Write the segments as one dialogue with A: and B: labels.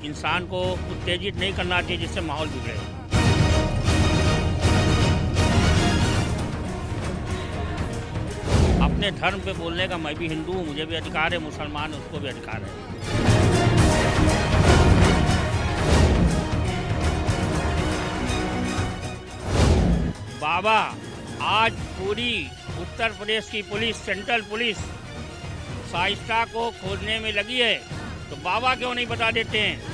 A: इंसान को उत्तेजित नहीं करना चाहिए जिससे माहौल बिगड़े। अपने धर्म पे बोलने का, मैं भी हिंदू हूँ, मुझे भी अधिकार है, मुसलमान है उसको भी अधिकार है। बाबा, आज पूरी उत्तर प्रदेश की पुलिस, सेंट्रल पुलिस शाइस्ता को खोजने में लगी है, तो बाबा क्यों नहीं बता देते हैं?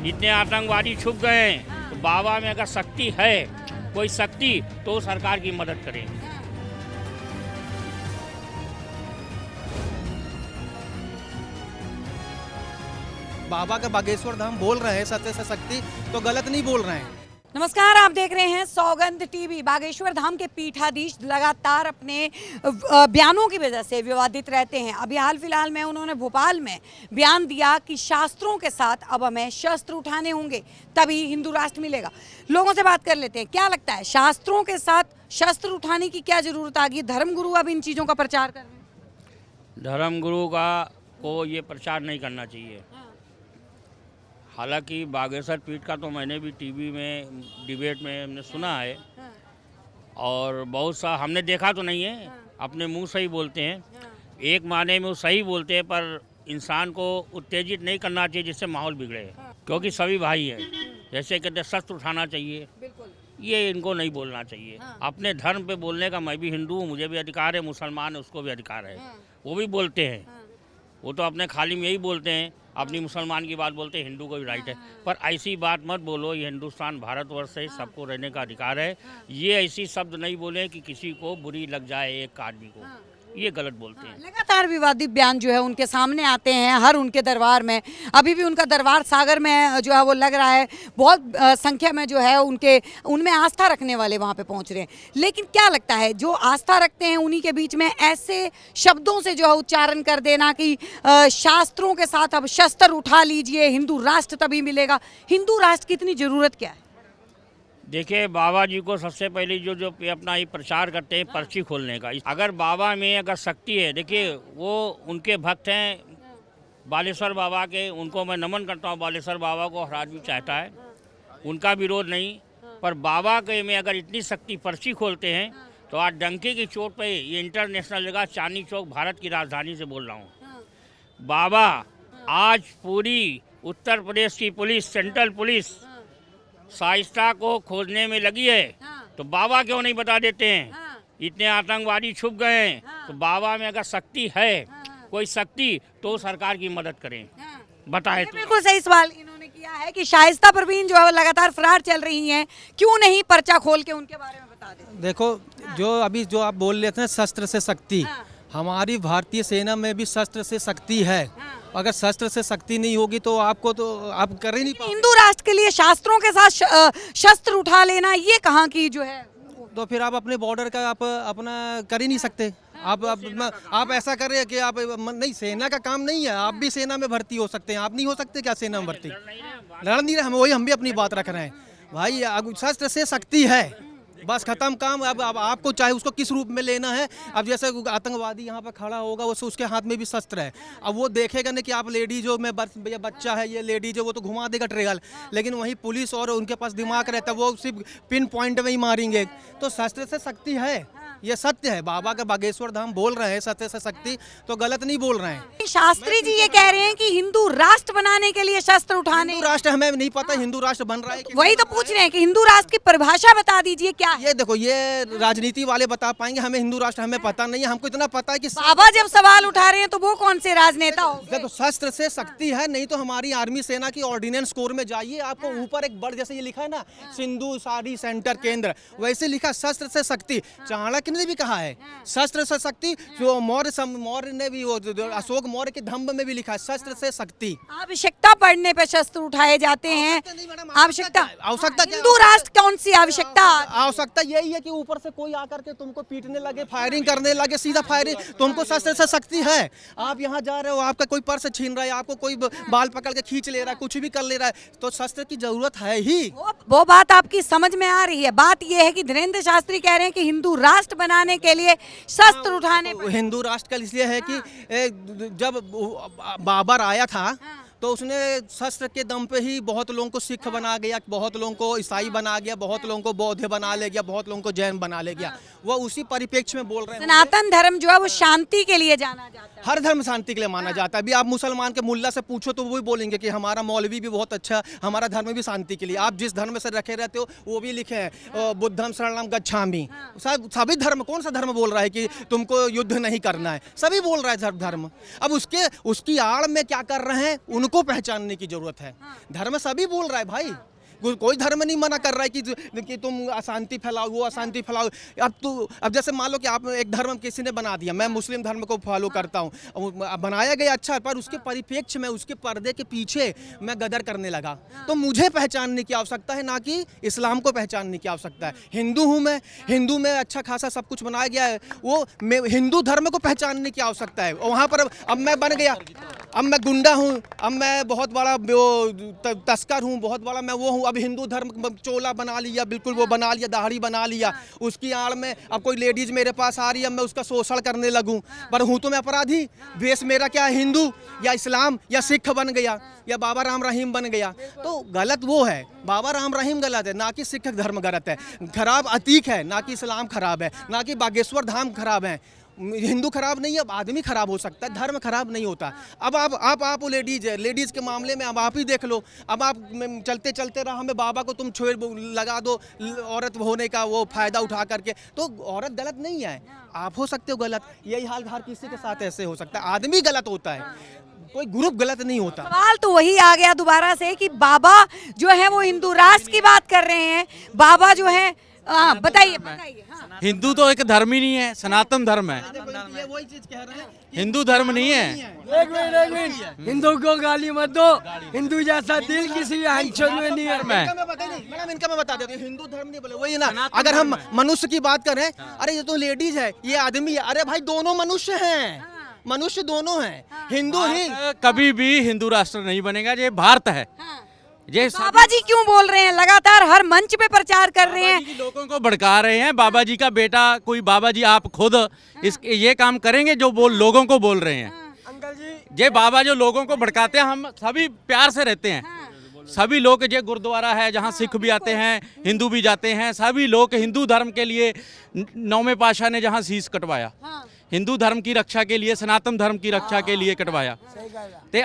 A: इतने आतंकवादी छुप गए हैं, तो बाबा में अगर शक्ति है, कोई शक्ति, तो सरकार की मदद करें।
B: बाबा का बागेश्वर धाम बोल रहे हैं सत्य से शक्ति, तो गलत नहीं बोल रहे हैं।
C: नमस्कार, आप देख रहे हैं सौगंध टीवी। बागेश्वर धाम के पीठाधीश लगातार अपने बयानों की वजह से विवादित रहते हैं। अभी हाल फिलहाल में उन्होंने भोपाल में बयान दिया कि शास्त्रों के साथ अब हमें शस्त्र उठाने होंगे, तभी हिंदू राष्ट्र मिलेगा। लोगों से बात कर लेते हैं, क्या लगता है शास्त्रों के साथ शस्त्र उठाने की क्या जरूरत आ गई? धर्मगुरु अब इन चीज़ों का प्रचार कर रहे हैं।
A: धर्मगुरु को ये प्रचार नहीं करना चाहिए। हालांकि बागेश्वर पीठ का तो मैंने भी टीवी में डिबेट में हमने सुना है, और बहुत सा हमने देखा तो नहीं है, अपने मुंह से ही बोलते हैं। एक माने में वो सही बोलते हैं, पर इंसान को उत्तेजित नहीं करना चाहिए जिससे माहौल बिगड़े, क्योंकि सभी भाई हैं। जैसे कहते शस्त्र उठाना चाहिए, ये इनको नहीं बोलना चाहिए। अपने धर्म पे बोलने का, मैं भी हिंदू हूँ, मुझे भी अधिकार है, मुसलमान है उसको भी अधिकार है, वो भी बोलते हैं। वो तो अपने खाली में यही बोलते हैं, अपनी मुसलमान की बात बोलते हैं, हिंदू को भी राइट है। पर ऐसी बात मत बोलो, ये हिंदुस्तान भारतवर्ष है, सबको रहने का अधिकार है। ये ऐसी शब्द नहीं बोले कि किसी को बुरी लग जाए एक आदमी को, ये गलत बोलते हैं।
C: लगातार विवादित बयान जो है उनके सामने आते हैं हर उनके दरबार में। अभी भी उनका दरबार सागर में जो है वो लग रहा है, बहुत संख्या में जो है उनमें आस्था रखने वाले वहाँ पे पहुँच रहे हैं। लेकिन क्या लगता है, जो आस्था रखते हैं उन्हीं के बीच में ऐसे शब्दों से जो है उच्चारण कर देना कि शास्त्रों के साथ अब शस्त्र उठा लीजिए, हिंदू राष्ट्र तभी मिलेगा। हिंदू राष्ट्र की इतनी ज़रूरत क्या है?
A: देखिए, बाबा जी को सबसे पहले जो अपना ये प्रचार करते हैं पर्ची खोलने का, अगर बाबा में अगर शक्ति है, देखिए वो उनके भक्त हैं बालेश्वर बाबा के, उनको मैं नमन करता हूँ। बालेश्वर बाबा को हर आदमी चाहता है, उनका विरोध नहीं, पर बाबा के में अगर इतनी शक्ति, पर्ची खोलते हैं, तो आज डंके की चोट पे ये इंटरनेशनल जगह चांदनी चौक भारत की राजधानी से बोल रहा हूँ। बाबा, आज पूरी उत्तर प्रदेश की पुलिस, सेंट्रल पुलिस शाइस्ता को खोजने में लगी है, तो बाबा क्यों नहीं बता देते हैं? इतने आतंकवादी छुप गए हैं, तो बाबा में अगर शक्ति है, कोई शक्ति, तो सरकार की मदद करें। बताए तो।
C: बिल्कुल सही सवाल इन्होंने किया है कि शाइस्ता परवीन जो है लगातार फरार चल रही हैं, क्यों नहीं पर्चा खोल के उनके बारे में बता दें?
B: देखो, जो आप बोल लेते हैं शस्त्र से शक्ति, हमारी भारतीय सेना में भी शस्त्र से शक्ति है। अगर शस्त्र से शक्ति नहीं होगी तो आपको तो आप कर ही नहीं पाओगे।
C: हिंदू राष्ट्र के लिए शास्त्रों के साथ शस्त्र उठा लेना, ये कहाँ की जो है?
B: तो फिर आप अपने बॉर्डर का आप अपना कर ही नहीं सकते। आप ऐसा कर रहे हैं कि आप नहीं, सेना का काम नहीं है। आप भी सेना में भर्ती हो सकते हैं, आप नहीं हो सकते क्या सेना में भर्ती? लड़ नहीं रहे हम भी अपनी बात रख रहे हैं भाई। शस्त्र से शक्ति है, बस खत्म काम। अब आपको चाहे उसको किस रूप में लेना है। अब जैसे आतंकवादी यहाँ पर खड़ा होगा, उसके हाथ में भी शस्त्र है। अब वो देखेगा नहीं कि आप लेडीज हो, मैं बच्चा है, ये लेडीज है, वो तो घुमा देगा ट्रेगल। लेकिन वही पुलिस और उनके पास दिमाग रहता है, वो सिर्फ पिन पॉइंट में ही मारेंगे। तो शस्त्र से शक्ति है, ये सत्य है। बाबा का बागेश्वर धाम बोल रहे हैं सत्य से शक्ति, तो गलत नहीं बोल रहे हैं।
C: शास्त्री जी ये कह रहे हैं कि हिंदू राष्ट्र बनाने के लिए शस्त्र उठाने।
B: हिंदू राष्ट्र हमें नहीं पता हिंदू राष्ट्र बन रहा है कि
C: वही तो पूछ रहे हैं कि हिंदू राष्ट्र की परिभाषा बता दीजिए क्या है?
B: ये देखो, ये राजनीति वाले बता पाएंगे, हमें हिंदू राष्ट्र हमें पता नहीं है। हमको इतना पता है कि
C: बाबा जब सवाल उठा रहे हैं तो वो कौन से राजनेता हो?
B: देखो, शस्त्र से शक्ति है, नहीं तो हमारी आर्मी सेना की ऑर्डिनेंस कोर में जाइए, आपको ऊपर एक बड़ जैसे ये लिखा है ना, सिंधु साड़ी सेंटर केंद्र, वैसे लिखा शस्त्र से शक्ति। चाणक्य ने भी कहा है शस्त्र से शक्ति, जो मौर्य ने भी, वो अशोक मौर्य के धम्म में भी लिखा है शस्त्र से शक्ति। शक्ति।
C: आवश्यकता पड़ने पे शस्त्र उठाए जाते हैं।
B: नहीं मैडम,
C: आवश्यकता
B: आवश्यकता क्या?
C: हिंदू राष्ट्र कौन सी आवश्यकता?
B: आवश्यकता यही है कि ऊपर से कोई आकर के तुमको पीटने लगे, फायरिंग करने लगे, सीधा फायरिंग। तुमको शस्त्र से शक्ति है, आप यहाँ जा रहे हो, आपका कोई पर्स छीन रहा है, आपको कोई बाल पकड़ के खींच ले रहा है, कुछ भी कर ले रहा है, तो शस्त्र की जरूरत है ही।
C: वो बात आपकी समझ में आ रही है। बात ये है कि धीरेन्द्र शास्त्री कह रहे हैं कि हिंदू राष्ट्र बनाने के लिए शस्त्र उठाने पर।
B: हिंदू राष्ट्र का इसलिए है कि जब बाबर आया था तो उसने शस्त्र के दम पे ही बहुत लोगों को सिख बना गया, बहुत लोगों को ईसाई बना गया, बहुत लोगों को बौद्ध बना ले गया, बहुत लोगों को जैन बना ले गया। वो उसी परिप्रेक्ष्य में बोल रहे हैं।
C: सनातन धर्म जो है वो शांति के लिए जाना जाता है।
B: हर धर्म शांति के लिए माना जाता है। अभी आप मुसलमान के मुल्ला से पूछो तो वो भी बोलेंगे कि हमारा मौलवी भी बहुत अच्छा, हमारा धर्म भी शांति के लिए। आप जिस धर्म से रखे रहते हो वो भी लिखे हैं बुद्धम शरणम गच्छामि। सभी धर्म, कौन सा धर्म बोल रहा है कि तुमको युद्ध नहीं करना है? सभी बोल रहा है धर्म। अब उसकी आड़ में क्या कर रहे हैं उनको पहचानने की जरूरत है। धर्म सभी बोल रहा है भाई, कोई धर्म नहीं मना कर रहा है कि तुम अशांति फैलाओ, वो अशांति फैलाओ। अब जैसे मान लो कि आप एक धर्म किसी ने बना दिया, मैं मुस्लिम धर्म को फॉलो करता हूँ, बनाया गया अच्छा, पर उसके परिप्रेक्ष्य में, उसके पर्दे के पीछे मैं गदर करने लगा, तो मुझे पहचानने की आवश्यकता है, ना कि इस्लाम को पहचानने की आवश्यकता है। हिंदू हूँ मैं, हिंदू में अच्छा खासा सब कुछ बनाया गया है, वो हिंदू धर्म को पहचानने की आवश्यकता है। वहाँ पर अब मैं बन गया, अब मैं गुंडा हूँ, अब मैं बहुत बड़ा तस्कर हूँ, बहुत बड़ा मैं वो हूँ। अब हिंदू धर्म चोला बना लिया, बिल्कुल वो बना लिया, दाढ़ी बना लिया, उसकी आड़ में अब कोई लेडीज मेरे पास आ रही है, मैं उसका शोषण करने लगूं, पर हूँ तो मैं अपराधी। वेश मेरा क्या है, हिंदू या इस्लाम या सिख बन गया या बाबा राम रहीम बन गया, तो गलत वो है। बाबा राम रहीम गलत है, ना कि सिख धर्म गलत है। खराब अतीक है, ना कि इस्लाम खराब है, ना कि बागेश्वर धाम खराब है। हिंदू खराब नहीं है, आदमी खराब हो सकता है, धर्म खराब नहीं होता। अब आप लेडीज है, लेडीज के मामले में अब आप ही देख लो। अब आप चलते चलते रहा हमें बाबा को तुम छोड़ लगा दो औरत होने का वो फायदा उठा करके, तो औरत गलत नहीं है, आप हो सकते हो गलत। यही हाल हर किसी के साथ ऐसे हो सकता है, आदमी गलत होता है, कोई ग्रुप गलत नहीं होता।
C: सवाल तो वही आ गया दोबारा से कि बाबा जो है वो हिंदू राष्ट्र की बात कर रहे हैं। बाबा जो है, बताइए। हाँ।
D: हिंदू तो एक धर्म ही नहीं है, सनातन धर्म है,
B: वही चीज कह रहे हैं,
D: हिंदू धर्म नहीं है।
E: एक मिनट, हिंदू को गाली मत दो, हिंदू जैसा दिल किसी हंसों में नहीं है।
B: मैडम इनका मैं बता देता हूँ, हिंदू धर्म नहीं बोले, वही ना। अगर हम मनुष्य की बात करें, अरे ये तो लेडीज है, ये आदमी है, अरे भाई दोनों मनुष्य हैं, मनुष्य दोनों हैं। हिंदू ही
D: कभी भी हिंदू राष्ट्र नहीं बनेगा, ये भारत है। ये
C: बाबा जी क्यों बोल रहे हैं, लगातार हर मंच पे प्रचार कर रहे हैं,
D: बाबा जी लोगों को भड़का रहे हैं। बाबा जी का बेटा कोई, बाबा जी आप खुद ये काम करेंगे जो लोगों को बोल रहे हैं।
E: अंकल जी,
D: ये बाबा जो लोगों को भड़काते हैं, हम सभी प्यार से रहते हैं। सभी लोग, ये गुरुद्वारा है जहाँ सिख भी आते हैं, हिंदू भी जाते हैं, सभी लोग हिंदू धर्म के लिए 9वें पातशाह ने जहाँ शीश कटवाया, हिंदू धर्म की रक्षा के लिए, सनातन धर्म की रक्षा के लिए कटवाया।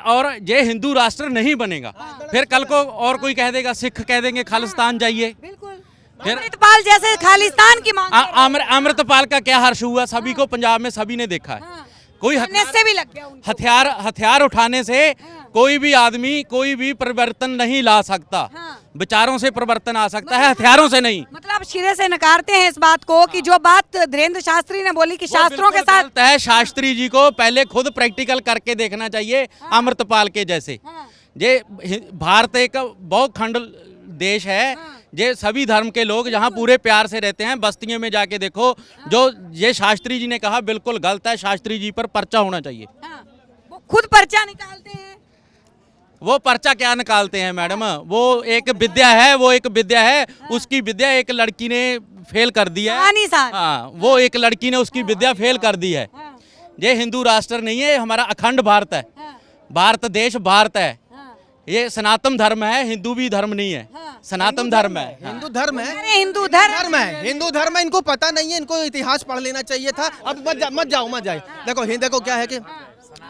D: और ये हिंदू राष्ट्र नहीं बनेगा, फिर कल को और कोई कह देगा, सिख कह देंगे खालिस्तान जाइए।
C: बिल्कुल, अमृतपाल जैसे खालिस्तान की मांग।
D: अमृतपाल का क्या हर्ष हुआ, सभी को पंजाब में सभी ने देखा है। कोई
C: से भी लग गया उनको।
D: हथियार उठाने से कोई भी आदमी कोई भी परिवर्तन नहीं ला सकता। विचारों से परिवर्तन आ सकता है, हथियारों से नहीं।
C: मतलब सिरे से नकारते हैं इस बात को कि जो बात धीरेन्द्र शास्त्री ने बोली कि शास्त्रों के साथ
D: है। शास्त्री जी को पहले खुद प्रैक्टिकल करके देखना चाहिए, अमृतपाल के जैसे। ये भारत एक बहुखंड देश है, ये सभी धर्म के लोग जहाँ पूरे प्यार से रहते हैं। बस्तियों में जाके देखो, जो ये शास्त्री जी ने कहा बिल्कुल गलत है। शास्त्री जी पर पर्चा होना चाहिए।
C: वो खुद पर्चा निकालते हैं।
D: वो पर्चा क्या निकालते हैं मैडम, वो एक विद्या है, वो एक विद्या है। उसकी विद्या एक लड़की ने फेल कर दी है। हाँ, वो एक लड़की ने उसकी विद्या फेल कर दी है। ये हिंदू राष्ट्र नहीं है, हमारा अखंड भारत है। भारत देश भारत है, ये सनातन धर्म है, हिंदू भी धर्म नहीं है, सनातन धर्म है।
B: हिंदू धर्म है,
C: हिंदू धर्म
B: है, हिंदू धर्म है। इनको पता नहीं है, इनको इतिहास पढ़ लेना चाहिए था। अब मत जाए। देखो क्या है कि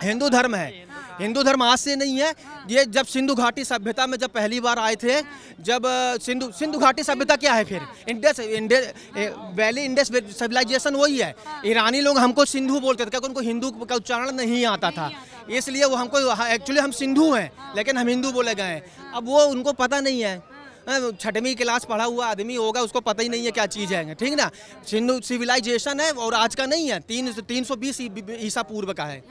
B: हिंदू धर्म है, हिंदू धर्म आज से नहीं है। ये जब सिंधु घाटी सभ्यता में जब पहली बार आए थे, जब सिंधु घाटी सभ्यता क्या है, फिर वैली इंडस सिविलाइजेशन वही है। ईरानी लोग हमको सिंधु बोलते थे, क्योंकि उनको हिंदू का उच्चारण नहीं आता था, इसलिए वो हमको, एक्चुअली हम सिंधु हैं लेकिन हम हिंदू बोले गए हैं। अब वो उनको पता नहीं है, छठवीं क्लास पढ़ा हुआ आदमी होगा, उसको पता ही नहीं है क्या चीज़ है, ठीक ना। सिंधु सिविलाइजेशन है और आज का नहीं है, 320 ईसा पूर्व का है।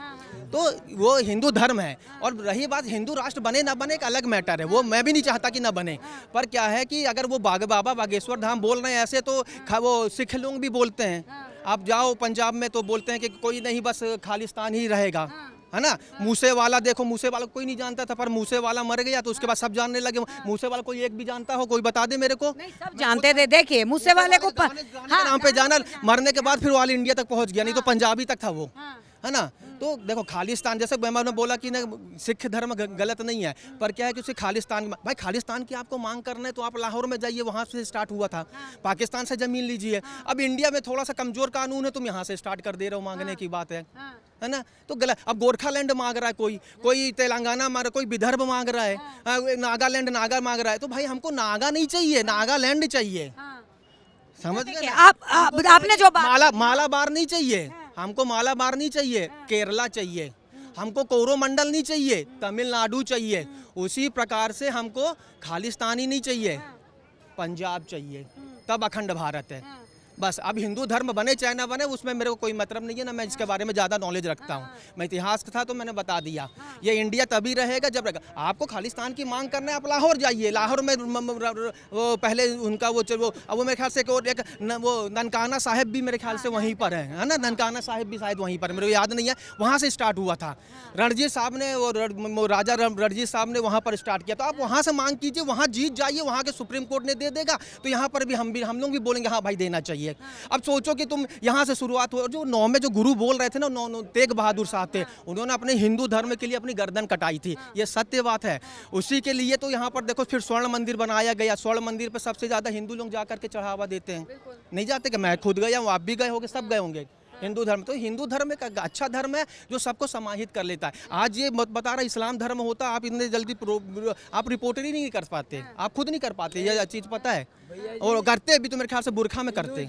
B: तो वो हिंदू धर्म है। और रही बात हिंदू राष्ट्र बने ना बने एक अलग मैटर है, वो मैं भी नहीं चाहता कि ना बने, पर क्या है कि अगर वो बाबा बागेश्वर धाम बोल रहे हैं ऐसे, तो वो सिख लोग भी बोलते हैं। आप जाओ पंजाब में तो बोलते हैं कि कोई नहीं, बस खालिस्तान ही रहेगा, है ना। मूसे वाला देखो, मूसे वाला कोई नहीं जानता था, पर मूसे वाला मर गया तो उसके बाद सब जानने लगे। मूसे वाला कोई एक भी जानता हो, कोई बता दे मेरे को।
C: नहीं, सब जानते थे। देखिए मूसे वाले को
B: नाम पे जाना, मरने के बाद फिर ऑल इंडिया तक पहुंच गया, नहीं तो पंजाबी तक था वो, है ना। तो देखो खालिस्तान, जैसे मैंने बोला कि ना सिख धर्म गलत नहीं है, पर क्या है कि उसे खालिस्तान, भाई खालिस्तान की आपको मांग करना है तो आप लाहौर में जाइए, वहाँ से स्टार्ट हुआ था। पाकिस्तान से जमीन लीजिए। अब इंडिया में थोड़ा सा कमजोर कानून है, तुम यहाँ से स्टार्ट कर दे रहे हो, मांगने की बात है ना। तो गलत। अब गोरखालैंड मांग रहा है कोई तेलंगाना मांग रहा है, कोई विदर्भ मांग रहा है, नागालैंड नागा मांग रहा है। तो भाई हमको नागा नहीं चाहिए, नागालैंड चाहिए, समझ गए।
C: आपने जो
B: मालाबार नहीं चाहिए हमको, मालाबार नहीं चाहिए, केरला चाहिए हमको, कोरोमंडल नहीं चाहिए, तमिलनाडु चाहिए। उसी प्रकार से हमको खालिस्तानी नहीं चाहिए, पंजाब चाहिए, तब अखंड भारत है। बस अब हिंदू धर्म बने चाहे ना बने, उसमें मेरे को कोई मतलब नहीं है ना, मैं इसके बारे में ज़्यादा नॉलेज रखता हूँ। मैं इतिहास था तो मैंने बता दिया, ये इंडिया तभी रहेगा जब रहेगा। आपको खालिस्तान की मांग करना है, आप लाहौर जाइए। लाहौर में वो पहले उनका वो अब वो मेरे ख्याल से वो ननकाना साहिब भी मेरे ख्याल से वहीं पर है ना। ननकाना साहिब भी शायद वहीं पर, मेरे को याद नहीं है, वहाँ से स्टार्ट हुआ था। रणजीत साहब ने, वो राजा रणजीत साहब ने वहाँ पर स्टार्ट किया। तो आप वहाँ से मांग कीजिए, वहाँ जीत जाइए, वहाँ के सुप्रीम कोर्ट ने दे देगा, तो यहाँ पर भी हम लोग भी बोलेंगे हाँ भाई देना चाहिए। अब सोचो कि तुम यहाँ से शुरुआत हो, जो 9 में जो गुरु बोल रहे थे ना, 9 तेग बहादुर साहब थे, उन्होंने अपने हिंदू धर्म के लिए अपनी गर्दन कटाई थी, ये सत्य बात है। उसी के लिए तो यहाँ पर देखो फिर स्वर्ण मंदिर बनाया गया। स्वर्ण मंदिर पर सबसे ज्यादा हिंदू लोग जाकर के चढ़ावा देते हैं, नहीं जाते कि मैं खुद गया हूँ, आप भी गए होंगे, सब गए होंगे। हिंदू धर्म, तो हिंदू धर्म एक अच्छा धर्म है जो सबको समाहित कर लेता है। आज ये मत बता रहा इस्लाम धर्म होता, आप इतने जल्दी आप रिपोर्ट ही नहीं कर पाते, आप खुद नहीं कर पाते, ये चीज़ पता है। और करते भी तो मेरे ख्याल से बुरखा में करते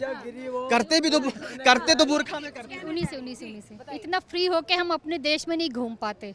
B: तो बुरखा में करते।
F: उन्हीं से इतना फ्री होके हम अपने देश में नहीं घूम पाते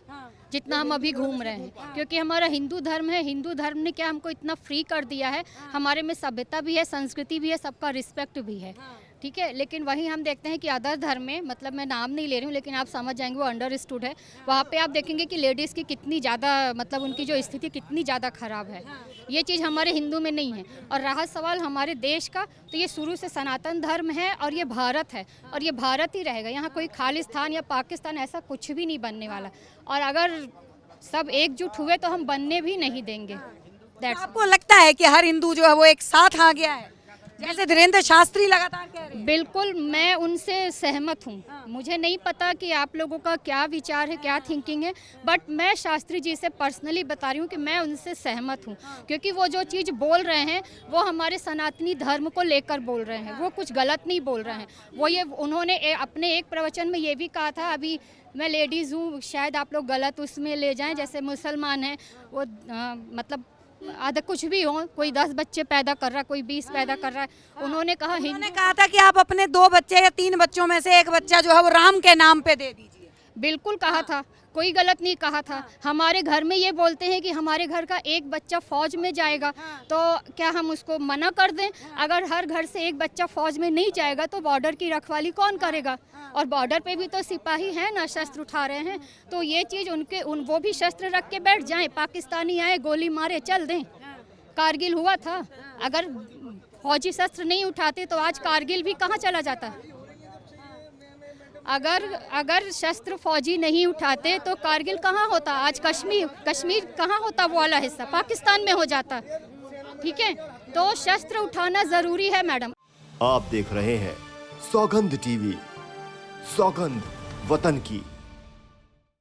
F: जितना हम अभी घूम रहे हैं, क्योंकि हमारा हिंदू धर्म है। हिंदू धर्म ने क्या हमको इतना फ्री कर दिया है, हमारे में सभ्यता भी है, संस्कृति भी है, सबका रिस्पेक्ट भी है, ठीक है। लेकिन वहीं हम देखते हैं कि अदर धर्म में, मतलब मैं नाम नहीं ले रही हूँ लेकिन आप समझ जाएंगे, वो अंडरस्टूड है। वहाँ पे आप देखेंगे कि लेडीज़ की कितनी ज़्यादा, मतलब उनकी जो स्थिति कितनी ज़्यादा ख़राब है। ये चीज़ हमारे हिंदू में नहीं है। और रहा सवाल हमारे देश का, तो ये शुरू से सनातन धर्म है और ये भारत है और ये भारत ही रहेगा। यहाँ कोई खालिस्तान या पाकिस्तान ऐसा कुछ भी नहीं बनने वाला। और अगर सब एकजुट हुए तो हम बनने भी नहीं देंगे।
C: आपको लगता है कि हर हिंदू जो है वो एक साथ आ गया है, जैसे धीरेन्द्र शास्त्री लगातार कह रहे हैं?
F: बिल्कुल, मैं उनसे सहमत हूँ। मुझे नहीं पता कि आप लोगों का क्या विचार है, क्या थिंकिंग है, बट मैं शास्त्री जी से पर्सनली बता रही हूँ कि मैं उनसे सहमत हूँ, क्योंकि वो जो चीज़ बोल रहे हैं वो हमारे सनातनी धर्म को लेकर बोल रहे हैं, वो कुछ गलत नहीं बोल रहे हैं। वो ये उन्होंने अपने एक प्रवचन में ये भी कहा था, अभी मैं लेडीज़ हूँ, शायद आप लोग गलत उसमें ले जाएं, जैसे मुसलमान हैं वो मतलब आधा कुछ भी हो, कोई 10 बच्चे पैदा कर रहा है, कोई 20 पैदा कर रहा है। उन्होंने कहा
C: था कि आप अपने 2 बच्चे या 3 बच्चों में से एक बच्चा जो है वो राम के नाम पे दे दीजिए।
F: बिल्कुल कहा था, कोई गलत नहीं कहा था। हमारे घर में ये बोलते हैं कि हमारे घर का एक बच्चा फौज में जाएगा, तो क्या हम उसको मना कर दें? अगर हर घर से एक बच्चा फौज में नहीं जाएगा तो बॉर्डर की रखवाली कौन करेगा? और बॉर्डर पे भी तो सिपाही हैं ना, शस्त्र उठा रहे हैं। तो ये चीज़ वो भी शस्त्र रख के बैठ जाएं, पाकिस्तानी आए गोली मारे चल दें। कारगिल हुआ था, अगर फौजी शस्त्र नहीं उठाते तो आज कारगिल भी कहाँ चला जाता। अगर शस्त्र फौजी नहीं उठाते तो कारगिल कहाँ होता, आज कश्मीर कहाँ होता, वो वाला हिस्सा पाकिस्तान में हो जाता। ठीक है, तो शस्त्र उठाना जरूरी है मैडम।
G: आप देख रहे हैं सौगंध टीवी, सौगंध वतन की।